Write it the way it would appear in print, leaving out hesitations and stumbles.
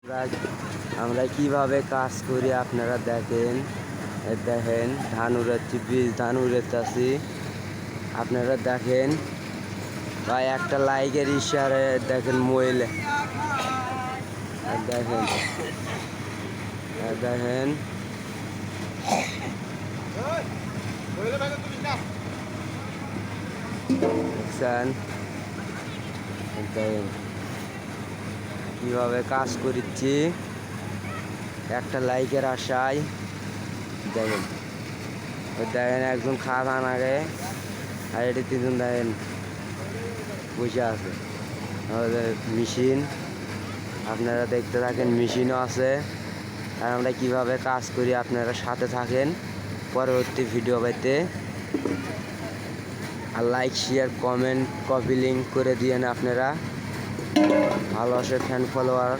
আমরা কিভাবে কাজ করি আপনারা দেখেন। দেখেন ধান উড়াচ্ছি, বীজ ধান উড়াচ্ছি, আপনারা দেখেন। বা একটা লাইকের ইশারে দেখেন মহিলা দেখেন দেখেন দেখছেন দেখেন কিভাবে কাজ করছি একটা লাইকের আশায়। দেখেন দেখেন একজন খাওয়ান আগে আর এটি তিনজন দেখেন বসে আছে। আমাদের মেশিন আপনারা দেখতে থাকেন, মেশিনও আছে। আর আমরা কিভাবে কাজ করি আপনারা সাথে থাকেন পরবর্তী ভিডিও পাইতে। আর like share comment copy link করে দিয়েন আপনারা, ভালোবাসে ফ্যান ফলোয়ার।